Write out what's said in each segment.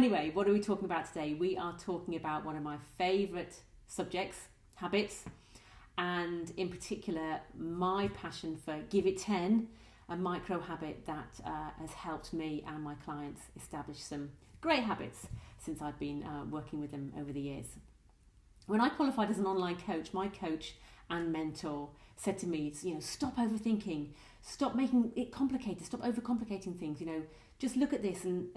anyway, what are we talking about today? We are talking about one of my favourite subjects, habits, and in particular, my passion for Give It 10, a micro habit that has helped me and my clients establish some great habits since I've been working with them over the years. When I qualified as an online coach, my coach and mentor said to me, stop overthinking, stop making it complicated, stop overcomplicating things, just look at this and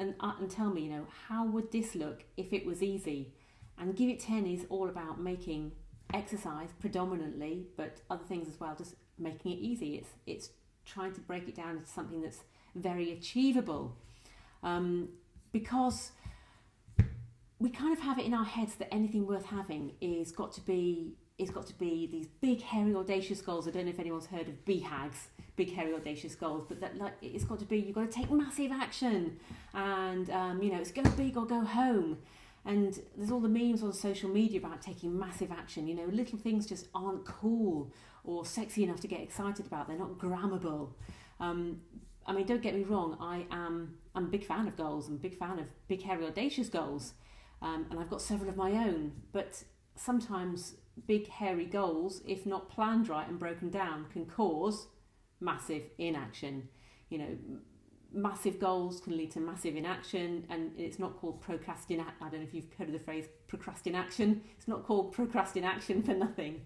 tell me, how would this look if it was easy? And Give It 10 is all about making exercise predominantly, but other things as well, just making it easy. It's trying to break it down into something that's very achievable, because we kind of have it in our heads that anything worth having is got to be these big, hairy, audacious goals. I don't know if anyone's heard of BHAGs, big, hairy, audacious goals, but that it's got to be, you've got to take massive action, and it's go big or go home. And there's all the memes on social media about taking massive action. Little things just aren't cool or sexy enough to get excited about. They're not grammable. Don't get me wrong. I'm a big fan of goals. I'm a big fan of big, hairy, audacious goals. And I've got several of my own. But sometimes big, hairy goals, if not planned right and broken down, can cause massive inaction. Massive goals can lead to massive inaction, and it's not called procrastination. I don't know if you've heard of the phrase procrastination. It's not called procrastination for nothing.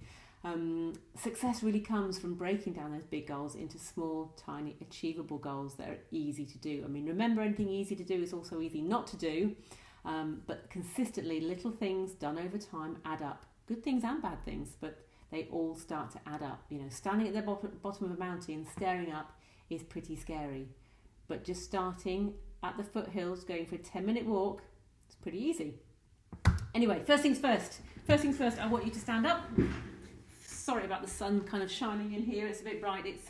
Success really comes from breaking down those big goals into small, tiny, achievable goals that are easy to do. Remember, anything easy to do is also easy not to do, but consistently, little things done over time add up. Good things and bad things, but they all start to add up. Standing at the bottom of a mountain, staring up is pretty scary. But just starting at the foothills, going for a 10-minute walk, it's pretty easy. Anyway, first things first, I want you to stand up. Sorry about the sun kind of shining in here. It's a bit bright. It's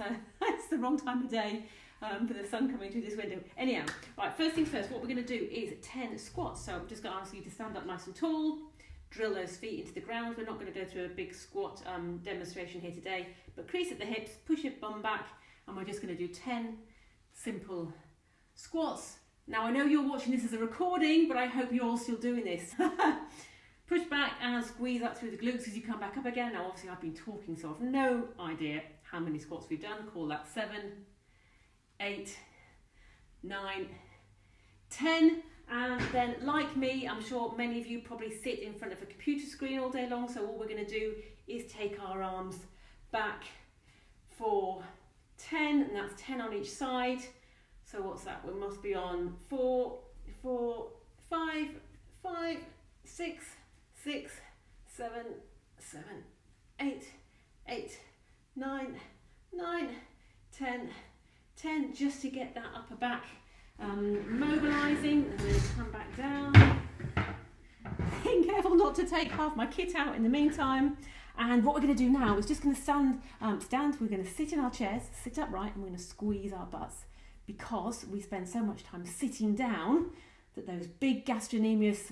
the wrong time of day for the sun coming through this window. Anyhow, right, first things first, what we're going to do is 10 squats. So I'm just going to ask you to stand up nice and tall, drill those feet into the ground. We're not going to go through a big squat demonstration here today, but crease at the hips, push your bum back, and we're just going to do 10 simple squats. Now I know you're watching this as a recording, but I hope you're all still doing this. Push back and squeeze up through the glutes as you come back up again. Now obviously I've been talking, so I've no idea how many squats we've done. Call that 7, 8, 9, 10. And then, like me, I'm sure many of you probably sit in front of a computer screen all day long, so all we're going to do is take our arms back for 10, and that's 10 on each side. So what's that? We must be on 4, 5, 6, 7, 8, 9, 10, just to get that upper back mobilising. And then come back down. Being careful not to take half my kit out in the meantime. And what we're going to do now is just going to stand. We're going to sit in our chairs, sit upright, and we're going to squeeze our butts, because we spend so much time sitting down that those big gluteus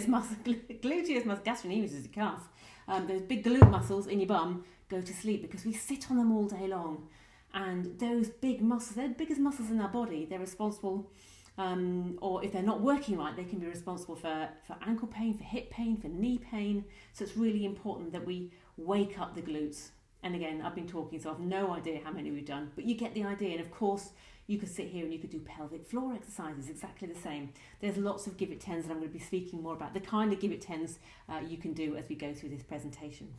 muscles, gastrocnemius is your calf, those big glute muscles in your bum go to sleep because we sit on them all day long. And those big muscles, they're the biggest muscles in our body. They're responsible, or if they're not working right, they can be responsible for ankle pain, for hip pain, for knee pain. So it's really important that we wake up the glutes. And again, I've been talking, so I've no idea how many we've done, but you get the idea. And of course, you could sit here and you could do pelvic floor exercises, exactly the same. There's lots of Give It 10s that I'm going to be speaking more about, the kind of Give It 10s you can do as we go through this presentation.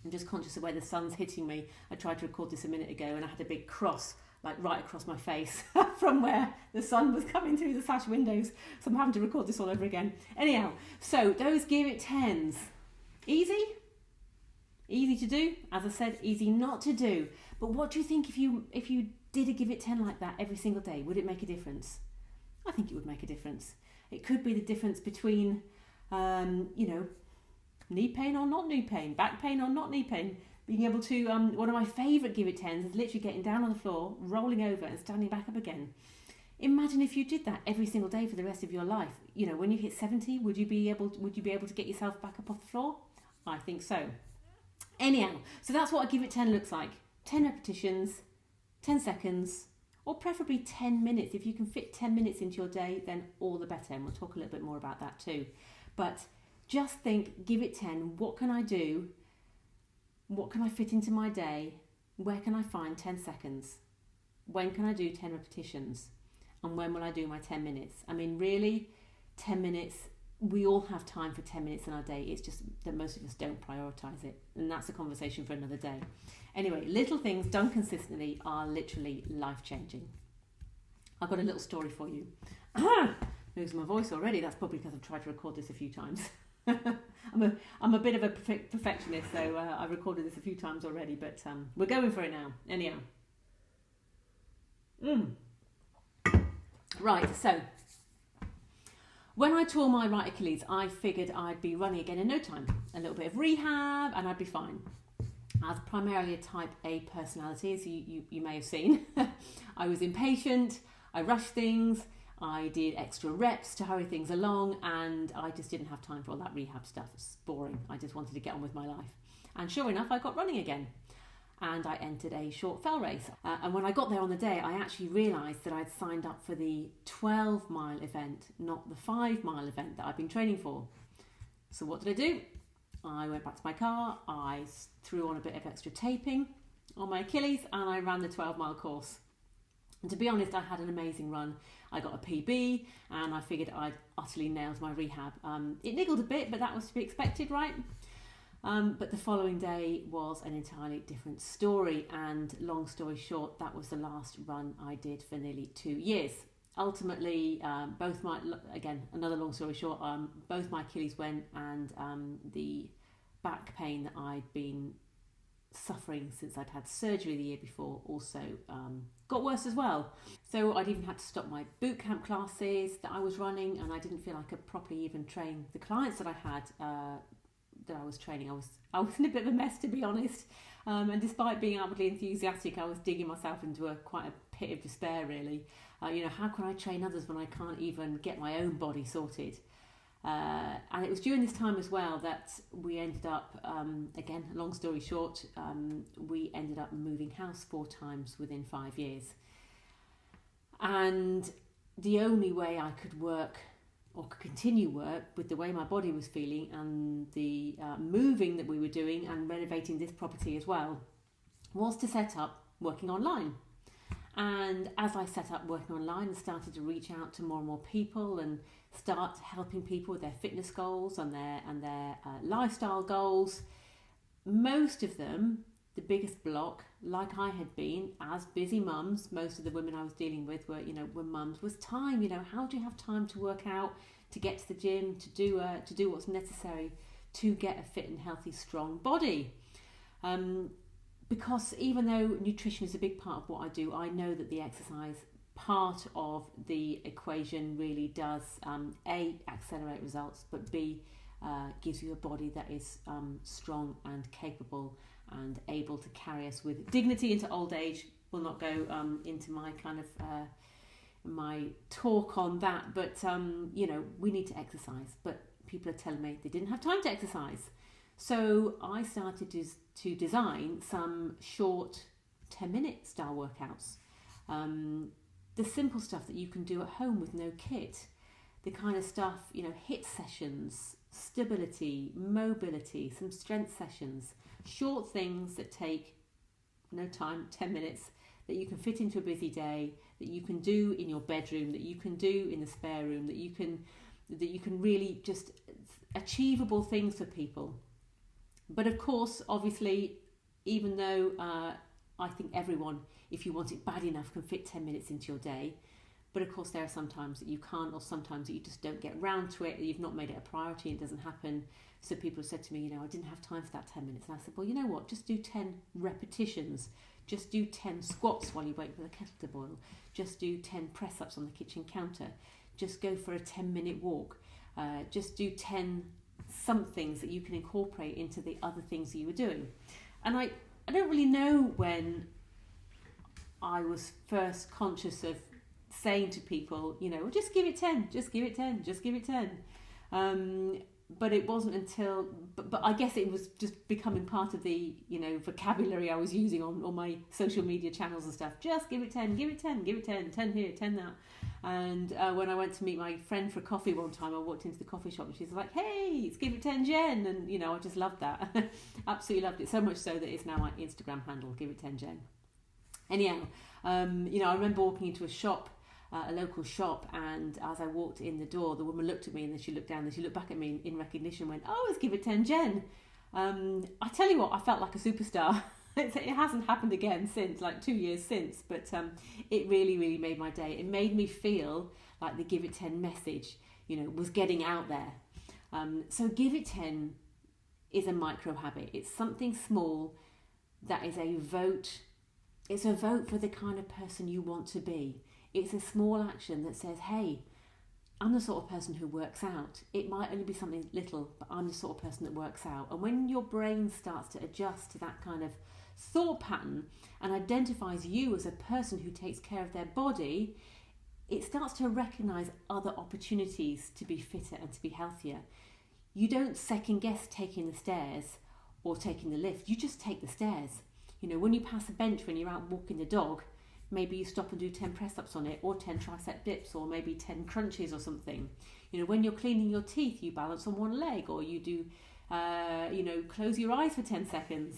I'm just conscious of where the sun's hitting me. I tried to record this a minute ago and I had a big cross right across my face from where the sun was coming through the sash windows. So I'm having to record this all over again. Anyhow, so those Give It 10s. Easy? Easy to do. As I said, easy not to do. But what do you think if you did a Give It 10 like that every single day? Would it make a difference? I think it would make a difference. It could be the difference between, knee pain or not knee pain, back pain or not knee pain. Being able to, one of my favourite Give It 10s is literally getting down on the floor, rolling over and standing back up again. Imagine if you did that every single day for the rest of your life. When you hit 70, would you be able to get yourself back up off the floor? I think so. Anyhow, so that's what a Give It 10 looks like. 10 repetitions, 10 seconds, or preferably 10 minutes. If you can fit 10 minutes into your day, then all the better. And we'll talk a little bit more about that too. But just think, give it 10. What can I do? What can I fit into my day? Where can I find 10 seconds? When can I do 10 repetitions? And when will I do my 10 minutes? I mean, really, 10 minutes, we all have time for 10 minutes in our day. It's just that most of us don't prioritise it. And that's a conversation for another day. Anyway, little things done consistently are literally life-changing. I've got a little story for you. Losing my voice already. That's probably because I've tried to record this a few times. I'm a bit of a perfectionist, so I've recorded this a few times already, but we're going for it now. Anyhow. Right, so when I tore my right Achilles, I figured I'd be running again in no time. A little bit of rehab and I'd be fine. I was primarily a type A personality, as you may have seen. I was impatient, I rushed things, I did extra reps to hurry things along, and I just didn't have time for all that rehab stuff. It's boring. I just wanted to get on with my life. And sure enough, I got running again. And I entered a short fell race. And when I got there on the day, I actually realised that I'd signed up for the 12-mile event, not the 5-mile event that I've been training for. So what did I do? I went back to my car, I threw on a bit of extra taping on my Achilles, and I ran the 12-mile course. And to be honest, I had an amazing run. I got a PB, and I figured I'd utterly nailed my rehab. It niggled a bit, but that was to be expected, right? But the following day was an entirely different story, and long story short, that was the last run I did for nearly 2 years. Ultimately, another long story short, both my Achilles went, and the back pain that I'd been suffering since I'd had surgery the year before also got worse as well. So I'd even had to stop my boot camp classes that I was running, and I didn't feel I could properly even train the clients that I had that I was training. I was in a bit of a mess, to be honest. And despite being outwardly enthusiastic, I was digging myself into quite a pit of despair, really. How can I train others when I can't even get my own body sorted? And it was during this time as well that we ended up, again, long story short, we ended up moving house 4 times within 5 years. And the only way I could work or could continue work with the way my body was feeling and the moving that we were doing and renovating this property as well was to set up working online. And as I set up working online and started to reach out to more and more people and start helping people with their fitness goals and their lifestyle goals, most of them, the biggest block, like I had been as busy mums, most of the women I was dealing with were mums, was time. How do you have time to work out, to get to the gym, to do what's necessary to get a fit and healthy, strong body? Because even though nutrition is a big part of what I do, I know that the exercise part of the equation really does A, accelerate results, but B, gives you a body that is strong and capable and able to carry us with dignity into old age. We'll not go into my kind of my talk on that, but we need to exercise, but people are telling me they didn't have time to exercise. So I started to design some short 10-minute style workouts. The simple stuff that you can do at home with no kit. The kind of stuff, HIIT sessions, stability, mobility, some strength sessions, short things that take no time, 10 minutes, that you can fit into a busy day, that you can do in your bedroom, that you can do in the spare room, that you can really just achievable things for people. But of course, obviously, even though I think everyone, if you want it bad enough, can fit 10 minutes into your day, but of course there are some times that you can't, or sometimes that you just don't get round to it, you've not made it a priority, it doesn't happen. So people have said to me, I didn't have time for that 10 minutes. And I said, well, you know what, just do 10 repetitions. Just do 10 squats while you wait for the kettle to boil. Just do 10 press-ups on the kitchen counter. Just go for a 10-minute walk. Just do 10 somethings that you can incorporate into the other things that you were doing. And I don't really know when I was first conscious of saying to people, just give it 10, just give it 10, just give it 10. but it wasn't until, but I guess it was just becoming part of the, vocabulary I was using on my social media channels and stuff. Just give it 10, give it 10, give it 10, 10 here, 10 that. And when I went to meet my friend for coffee one time, I walked into the coffee shop and she's like, hey, it's give it 10 Jen. And, I just loved that. Absolutely loved it. So much so that it's now my Instagram handle, give it 10 Jen. Anyhow, I remember walking into a shop, a local shop, and as I walked in the door, the woman looked at me and then she looked down and she looked back at me in recognition and went, oh, it's give it 10 Jen. I tell you what, I felt like a superstar. It hasn't happened again since, like 2 years since, but it really, really made my day. It made me feel like the give it 10 message, was getting out there. So give it 10 is a micro habit. It's something small that is a vote. It's a vote for the kind of person you want to be. It's a small action that says, hey, I'm the sort of person who works out. It might only be something little, but I'm the sort of person that works out. And when your brain starts to adjust to that kind of thought pattern and identifies you as a person who takes care of their body, it starts to recognise other opportunities to be fitter and to be healthier. You don't second guess taking the stairs or taking the lift. You just take the stairs. When you pass a bench when you're out walking the dog, maybe you stop and do 10 press-ups on it, or 10 tricep dips, or maybe 10 crunches or something. When you're cleaning your teeth, you balance on one leg, or you do, close your eyes for 10 seconds.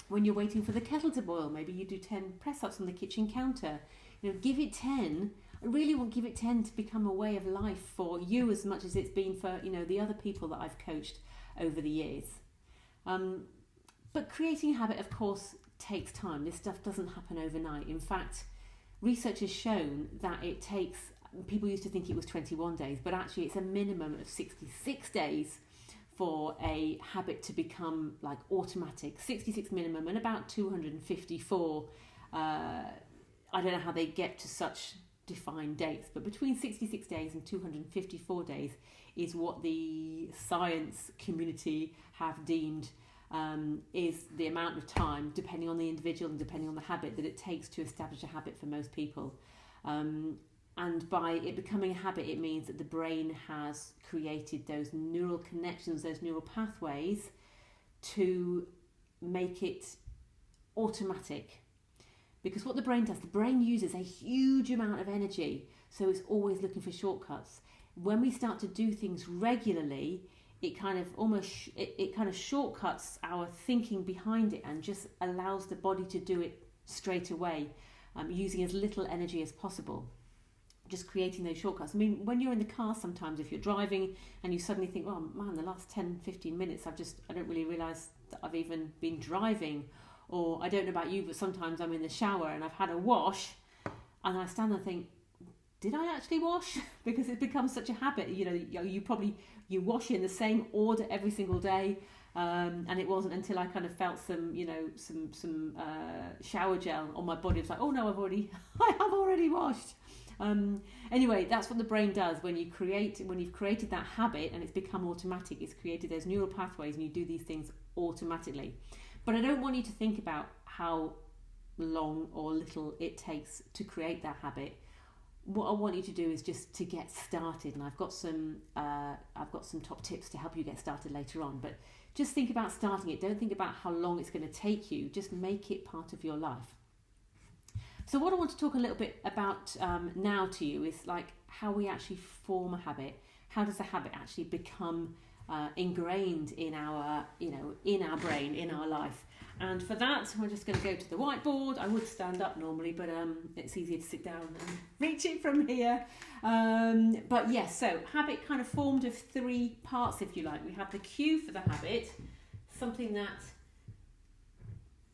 When you're waiting for the kettle to boil, maybe you do 10 press-ups on the kitchen counter. Give it 10. I really want Give It 10 to become a way of life for you as much as it's been for, the other people that I've coached over the years. But creating a habit, of course, takes time. This stuff doesn't happen overnight. In fact, research has shown that it takes, people used to think it was 21 days, but actually it's a minimum of 66 days for a habit to become like automatic. 66 minimum and about 254. I don't know how they get to such defined dates, but between 66 days and 254 days is what the science community have deemed is the amount of time, depending on the individual and depending on the habit, that it takes to establish a habit for most people. And by it becoming a habit, it means that the brain has created those neural connections, those neural pathways to make it automatic. Because what the brain does, the brain uses a huge amount of energy, so it's always looking for shortcuts. When we start to do things regularly, it kind of shortcuts our thinking behind it and just allows the body to do it straight away, using as little energy as possible. Just creating those shortcuts. I mean, when you're in the car sometimes, if you're driving and you suddenly think, oh man, the last 10, 15 minutes, I don't really realise that I've even been driving. Or I don't know about you, but sometimes I'm in the shower and I've had a wash and I stand there and think, did I actually wash? Because it becomes such a habit. You wash in the same order every single day. And it wasn't until I kind of felt some shower gel on my body. It's like, oh no, I have already washed. Anyway, that's what the brain does when you've created that habit and it's become automatic. It's created those neural pathways and you do these things automatically. But I don't want you to think about how long or little it takes to create that habit. What I want you to do is just to get started, and I've got some top tips to help you get started later on. But just think about starting it. Don't think about how long it's going to take you. Just make it part of your life. So what I want to talk a little bit about now to you is like how we actually form a habit. How does a habit actually become ingrained in our brain, in our life? And for that, we're just going to go to the whiteboard. I would stand up normally, but it's easier to sit down and reach it from here. But yes, so habit kind of formed of three parts, if you like. We have the cue for the habit, something that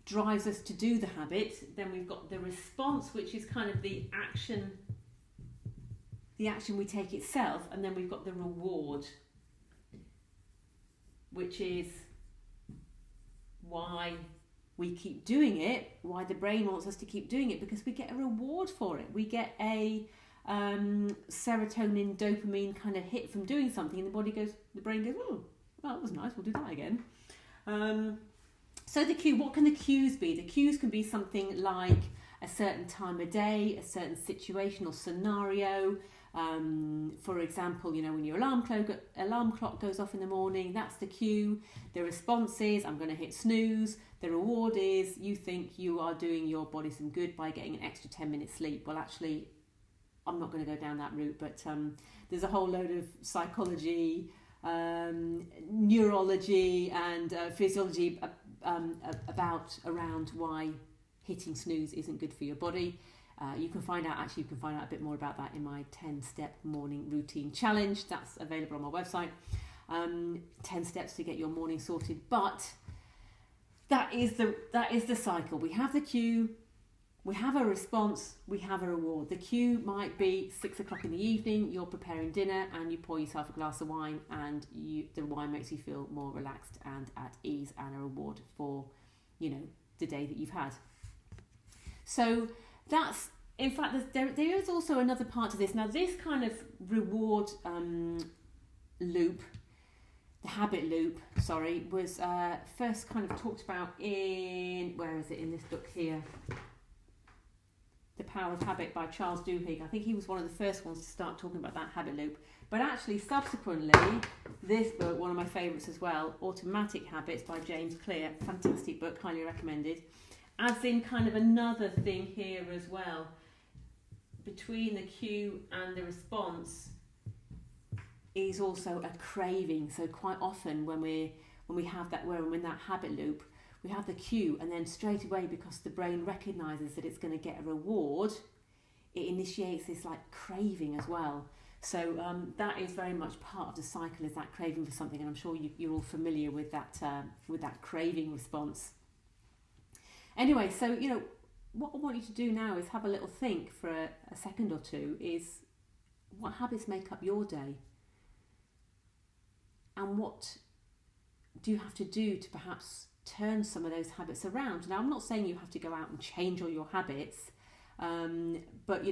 drives us to do the habit. Then we've got the response, which is kind of the action we take itself. And then we've got the reward, which is why we keep doing it, why the brain wants us to keep doing it, because we get a reward for it. We get a serotonin, dopamine kind of hit from doing something, and the brain goes, oh, well, that was nice, we'll do that again. So the cue, what can the cues be? The cues can be something like a certain time of day, a certain situation or scenario, For example, when your alarm clock goes off in the morning, that's the cue. The response is, I'm going to hit snooze. The reward is, you think you are doing your body some good by getting an extra 10 minutes sleep. Well, actually, I'm not going to go down that route, but there's a whole load of psychology, neurology and physiology around why hitting snooze isn't good for your body. You can find out a bit more about that in my 10-step morning routine challenge. That's available on my website. 10 steps to get your morning sorted. But that is the cycle. We have the cue, we have a response, we have a reward. The cue might be 6 o'clock in the evening, you're preparing dinner and you pour yourself a glass of wine, and the wine makes you feel more relaxed and at ease, and a reward for, the day that you've had. So that's, in fact, there is also another part to this. Now, this kind of reward loop, the habit loop, was first kind of talked about in this book here? The Power of Habit by Charles Duhigg. I think he was one of the first ones to start talking about that habit loop. But actually, subsequently, this book, one of my favourites as well, Automatic Habits by James Clear, fantastic book, highly recommended, adds in kind of another thing here as well. Between the cue and the response is also a craving. So quite often when we have that, we're in that habit loop, we have the cue, and then straight away, because the brain recognises that it's going to get a reward, it initiates this like craving as well. So that is very much part of the cycle, is that craving for something, and I'm sure you're all familiar with that craving response. Anyway, so what I want you to do now is have a little think for a second or two, is what habits make up your day, and what do you have to do to perhaps turn some of those habits around. Now, I'm not saying you have to go out and change all your habits, but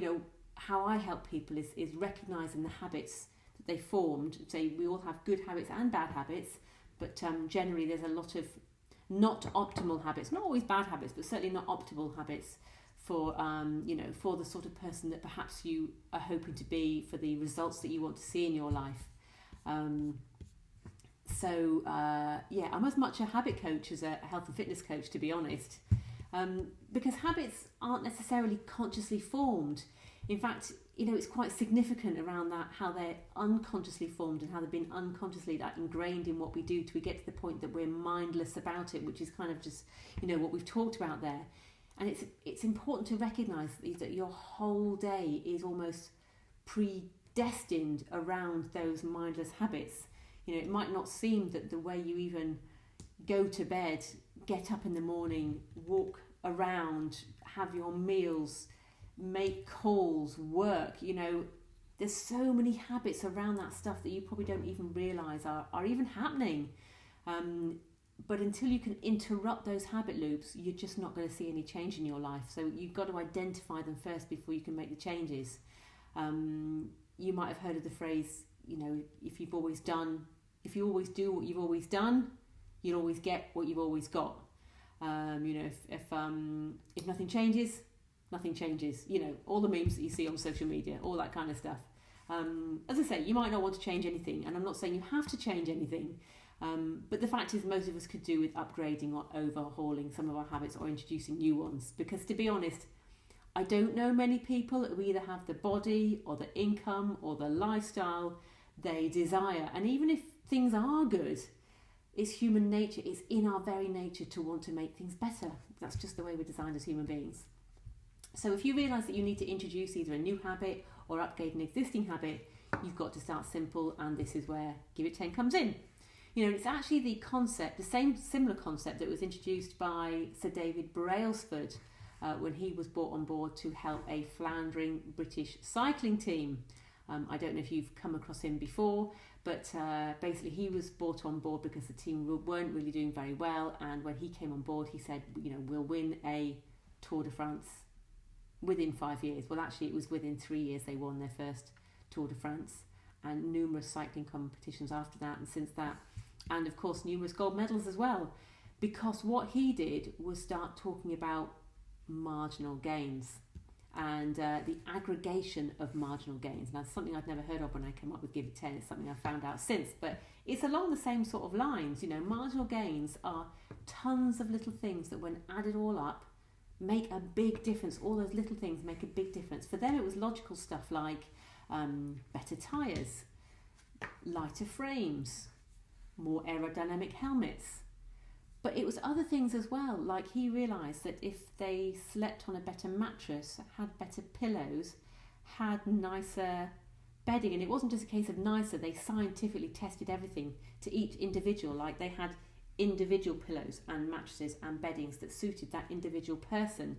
how I help people is recognising the habits that they formed. Say we all have good habits and bad habits, but generally there's a lot of not optimal habits, not always bad habits, but certainly not optimal habits for for the sort of person that perhaps you are hoping to be, for the results that you want to see in your life. I'm as much a habit coach as a health and fitness coach, to be honest, because habits aren't necessarily consciously formed. In fact, it's quite significant around that, how they're unconsciously formed and how they've been unconsciously ingrained in what we do, till we get to the point that we're mindless about it, which is kind of just, what we've talked about there. And it's important to recognise that your whole day is almost predestined around those mindless habits. It might not seem that the way you even go to bed, get up in the morning, walk around, have your meals, make calls, work, there's so many habits around that stuff that you probably don't even realise are even happening. But until you can interrupt those habit loops, you're just not going to see any change in your life. So you've got to identify them first before you can make the changes. You might have heard of the phrase, if you always do what you've always done, you'll always get what you've always got. If nothing changes, nothing changes. All the memes that you see on social media, all that kind of stuff. As I say, you might not want to change anything, and I'm not saying you have to change anything. But the fact is, most of us could do with upgrading or overhauling some of our habits, or introducing new ones. Because to be honest, I don't know many people who either have the body or the income or the lifestyle they desire. And even if things are good, it's human nature, it's in our very nature to want to make things better. That's just the way we're designed as human beings. So if you realise that you need to introduce either a new habit or upgrade an existing habit, you've got to start simple, and this is where Give It 10 comes in. It's actually the concept, the same similar concept that was introduced by Sir David Brailsford when he was brought on board to help a floundering British cycling team. I don't know if you've come across him before, but basically he was brought on board because the team weren't really doing very well, and when he came on board he said, we'll win a Tour de France within 5 years. Well, actually it was within 3 years they won their first Tour de France, and numerous cycling competitions after that and since that, and of course numerous gold medals as well, because what he did was start talking about marginal gains. and the aggregation of marginal gains. Now, that's something I'd never heard of when I came up with Give It 10. It's something I found out since, but it's along the same sort of lines. Marginal gains are tons of little things that, when added all up, make a big difference. All those little things make a big difference. For them, it was logical stuff like better tyres, lighter frames, more aerodynamic helmets. But it was other things as well, like he realised that if they slept on a better mattress, had better pillows, had nicer bedding, and it wasn't just a case of nicer, they scientifically tested everything to each individual, like they had individual pillows and mattresses and beddings that suited that individual person.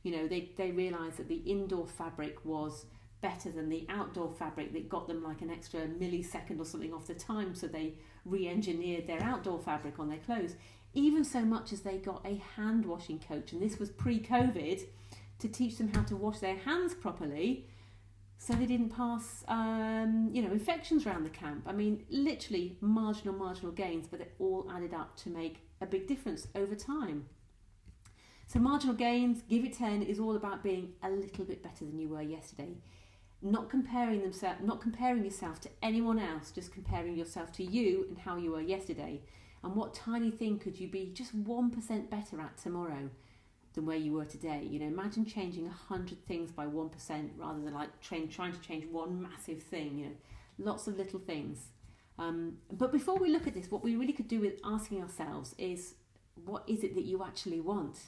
They realised that the indoor fabric was better than the outdoor fabric that got them like an extra millisecond or something off the time, so they re-engineered their outdoor fabric on their clothes. Even so much as they got a hand washing coach, and this was pre-COVID, to teach them how to wash their hands properly so they didn't pass infections around the camp. I mean, literally marginal gains, but they all added up to make a big difference over time. So marginal gains, Give It 10, is all about being a little bit better than you were yesterday. Not comparing yourself to anyone else, just comparing yourself to you and how you were yesterday. And what tiny thing could you be just 1% better at tomorrow than where you were today? Imagine changing 100 things by 1% rather than like trying to change one massive thing. Lots of little things. But before we look at this, what we really could do with asking ourselves is, what is it that you actually want?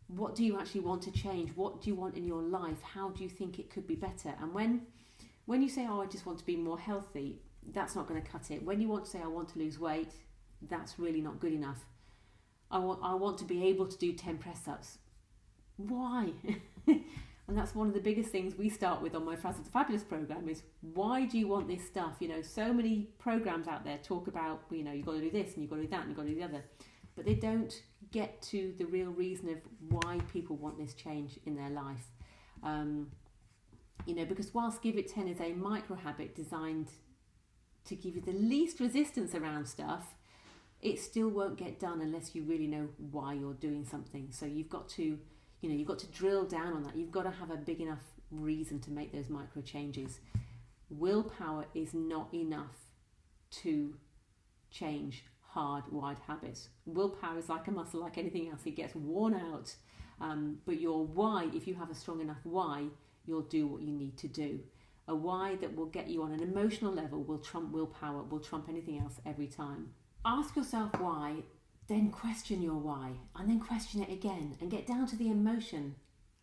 What do you actually want to change? What do you want in your life? How do you think it could be better? And when you say, I just want to be more healthy, that's not going to cut it. When you want to say, I want to lose weight, that's really not good enough. I want to be able to do 10 press-ups. Why? And that's one of the biggest things we start with on my Frazzled to Fabulous program is, why do you want this stuff? So many programs out there talk about, you've got to do this and you've got to do that and you've got to do the other. But they don't get to the real reason of why people want this change in their life. Because whilst Give It 10 is a micro habit designed to give you the least resistance around stuff, it still won't get done unless you really know why you're doing something. So you've got to drill down on that. You've got to have a big enough reason to make those micro changes. Willpower is not enough to change hard, wide habits. Willpower is like a muscle, like anything else. It gets worn out. But your why, if you have a strong enough why, you'll do what you need to do. A why that will get you on an emotional level will trump willpower, will trump anything else every time. Ask yourself why, then question your why, and then question it again, and get down to the emotion,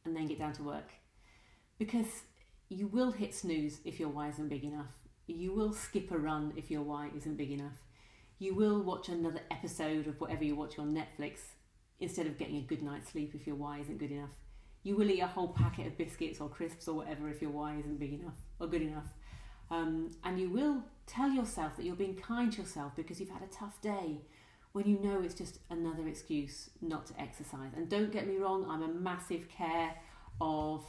and then get down to work. Because you will hit snooze if your why isn't big enough. You will skip a run if your why isn't big enough. You will watch another episode of whatever you watch on Netflix instead of getting a good night's sleep if your why isn't good enough. You will eat a whole packet of biscuits or crisps or whatever if your why isn't big enough or good enough. And you will tell yourself that you're being kind to yourself because you've had a tough day, when you know it's just another excuse not to exercise. And don't get me wrong, I'm a massive care of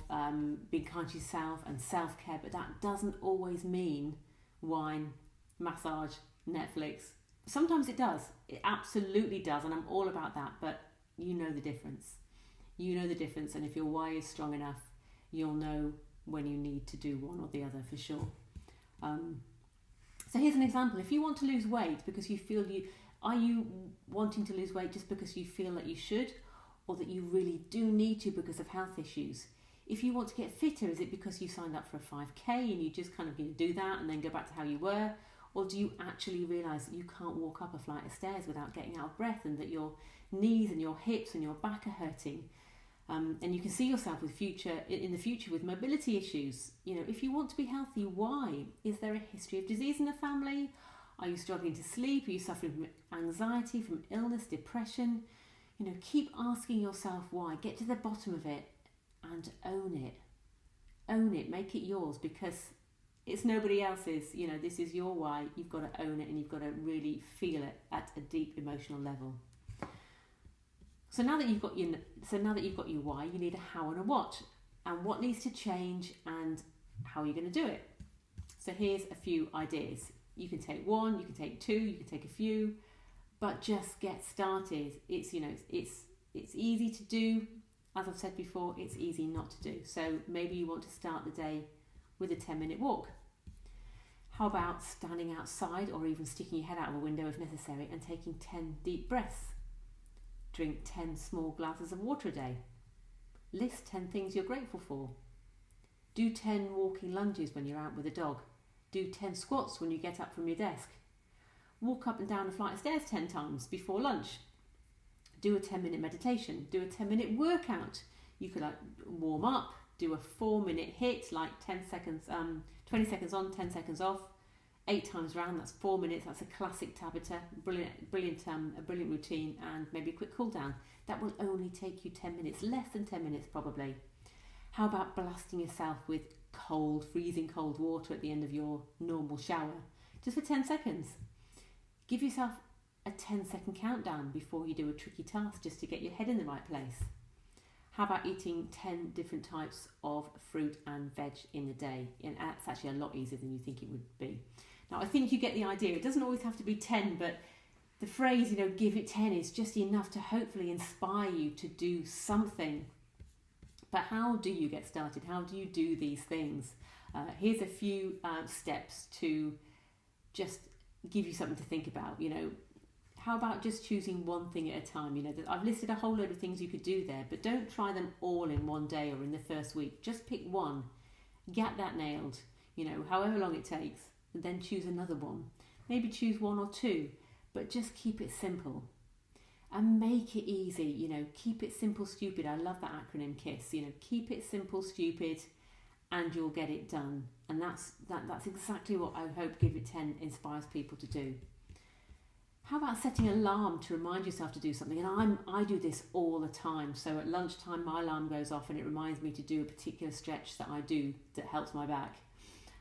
being kind to yourself and self-care, but that doesn't always mean wine, massage, Netflix. Sometimes it does. It absolutely does, and I'm all about that, but you know the difference. You know the difference, and if your why is strong enough, you'll know when you need to do one or the other for sure. So here's an example. If you want to lose weight because you feel are you wanting to lose weight just because you feel that you should, or that you really do need to because of health issues? If you want to get fitter, is it because you signed up for a 5k and you just kind of do that and then go back to how you were? Or do you actually realise that you can't walk up a flight of stairs without getting out of breath, and that your knees and your hips and your back are hurting? And you can see yourself in the future with mobility issues. If you want to be healthy, why? Is there a history of disease in the family? Are you struggling to sleep? Are you suffering from anxiety, from illness, depression? Keep asking yourself why. Get to the bottom of it and own it. Own it. Make it yours, because it's nobody else's. This is your why. You've got to own it, and you've got to really feel it at a deep emotional level. So now that you've got your why, you need a how and a what, and what needs to change, and how are you going to do it? So here's a few ideas. You can take one, you can take two, you can take a few, but just get started. It's easy to do, as I've said before, it's easy not to do. So maybe you want to start the day with a 10-minute walk. How about standing outside or even sticking your head out of a window if necessary and taking 10 deep breaths? Drink 10 small glasses of water a day. List 10 things you're grateful for. Do 10 walking lunges when you're out with a dog. Do 10 squats when you get up from your desk. Walk up and down a flight of stairs 10 times before lunch. Do a 10-minute meditation. Do a 10-minute workout. You could warm up, do a 4-minute HIIT, like 10 seconds, 20 seconds on, 10 seconds off, 8 times round. That's 4 minutes. That's a classic Tabata, a brilliant routine, and maybe a quick cool down. That will only take you 10 minutes, less than 10 minutes probably. How about blasting yourself with freezing cold water at the end of your normal shower, just for 10 seconds? Give yourself a 10-second countdown before you do a tricky task, just to get your head in the right place. How about eating 10 different types of fruit and veg in a day? And that's actually a lot easier than you think it would be. Now, I think you get the idea. It doesn't always have to be 10, but the phrase, give it 10 is just enough to hopefully inspire you to do something. But how do you get started? How do you do these things? Here's a few steps to just give you something to think about. How about just choosing one thing at a time? I've listed a whole load of things you could do there, but don't try them all in one day or in the first week. Just pick one, get that nailed, however long it takes, and then choose another one. Maybe choose 1 or 2, but just keep it simple and make it easy. Keep it simple, stupid. I love that acronym KISS. Keep it simple, stupid, and you'll get it done. And that's exactly what I hope Give It 10 inspires people to do. How about setting an alarm to remind yourself to do something? And I do this all the time. So at lunchtime, my alarm goes off and it reminds me to do a particular stretch that I do that helps my back.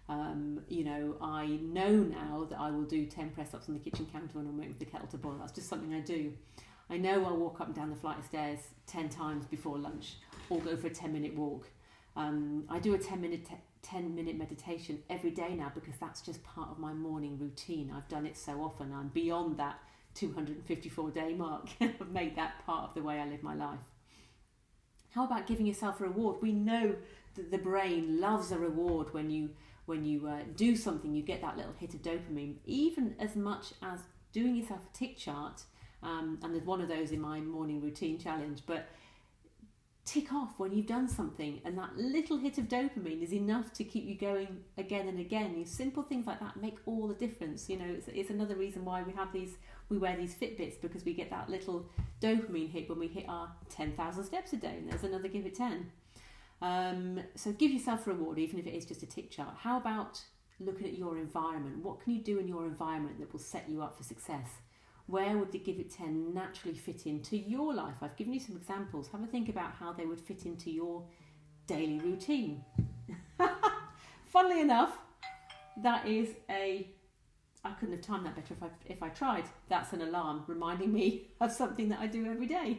I know now that I will do 10 press-ups on the kitchen counter when I'm waiting for the kettle to boil. That's just something I do. I know I'll walk up and down the flight of stairs 10 times before lunch, or go for a 10-minute walk. I do a 10-minute meditation every day now, because that's just part of my morning routine. I've done it so often. I'm beyond that 254-day mark. I've made that part of the way I live my life. How about giving yourself a reward? We know that the brain loves a reward. When you do something, you get that little hit of dopamine, even as much as doing yourself a tick chart. And there's one of those in my morning routine challenge, but tick off when you've done something, and that little hit of dopamine is enough to keep you going again and again. These simple things like that make all the difference. It's another reason why we wear these Fitbits, because we get that little dopamine hit when we hit our 10,000 steps a day, and there's another Give It 10. So give yourself a reward, even if it is just a tick chart. How about looking at your environment? What can you do in your environment that will set you up for success? Where would the Give It 10 naturally fit into your life? I've given you some examples. Have a think about how they would fit into your daily routine. Funnily enough, that is I couldn't have timed that better if I tried. That's an alarm reminding me of something that I do every day,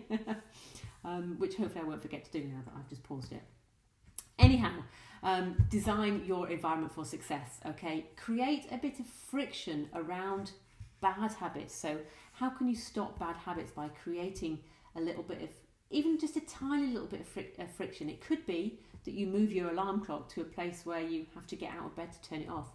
which hopefully I won't forget to do now that I've just paused it. Anyhow, design your environment for success, okay? Create a bit of friction around bad habits. So how can you stop bad habits? By creating a little bit of, even just a tiny little bit of friction. It could be that you move your alarm clock to a place where you have to get out of bed to turn it off.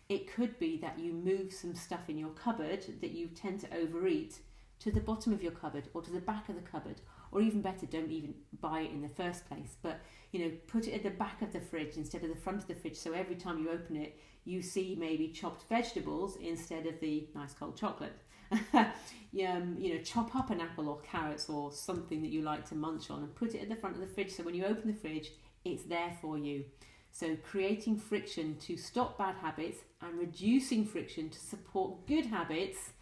It could be that you move some stuff in your cupboard that you tend to overeat to the bottom of your cupboard or to the back of the cupboard, or even better, don't even buy it in the first place, but put it at the back of the fridge instead of the front of the fridge, so every time you open it you see maybe chopped vegetables instead of the nice cold chocolate. Chop up an apple or carrots or something that you like to munch on and put it at the front of the fridge, so when you open the fridge it's there for you. So creating friction to stop bad habits and reducing friction to support good habits.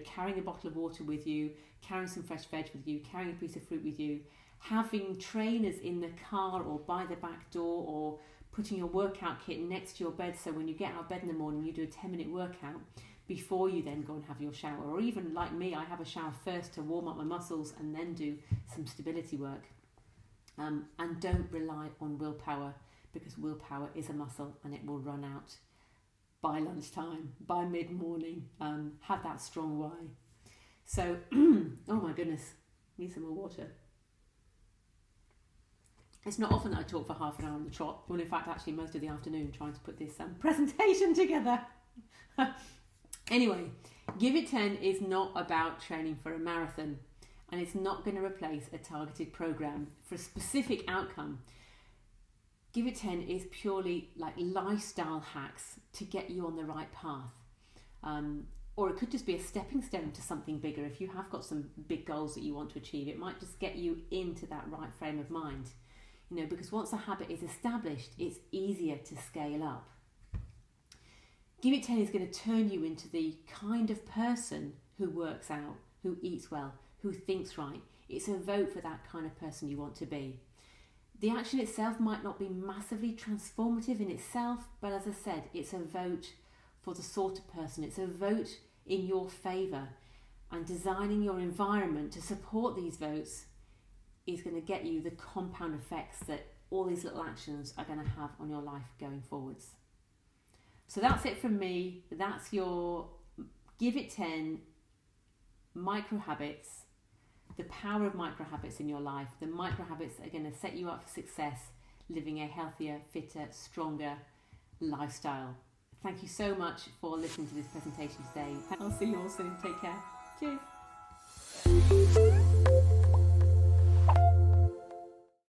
Carrying a bottle of water with you, carrying some fresh veg with you, carrying a piece of fruit with you, having trainers in the car or by the back door, or putting your workout kit next to your bed, so when you get out of bed in the morning you do a 10-minute workout before you then go and have your shower. Or even like me, I have a shower first to warm up my muscles and then do some stability work. And don't rely on willpower, because willpower is a muscle and it will run out by lunchtime, by mid-morning. Have that strong why. So, oh my goodness, need some more water. It's not often that I talk for half an hour on the trot, well in fact actually most of the afternoon trying to put this presentation together. Anyway, Give It 10 is not about training for a marathon, and it's not going to replace a targeted program for a specific outcome. Give It 10 is purely like lifestyle hacks to get you on the right path. Or it could just be a stepping stone to something bigger. If you have got some big goals that you want to achieve, it might just get you into that right frame of mind. You know, because once a habit is established, it's easier to scale up. Give It 10 is going to turn you into the kind of person who works out, who eats well, who thinks right. It's a vote for that kind of person you want to be. The action itself might not be massively transformative in itself, but as I said, it's a vote for the sort of person. It's a vote in your favour, and designing your environment to support these votes is going to get you the compound effects that all these little actions are going to have on your life going forwards. So that's it from me. That's your Give It 10 micro habits, the power of micro habits in your life, the micro habits that are going to set you up for success, living a healthier, fitter, stronger lifestyle. Thank you so much for listening to this presentation today. I'll see you all soon. Take care. Cheers.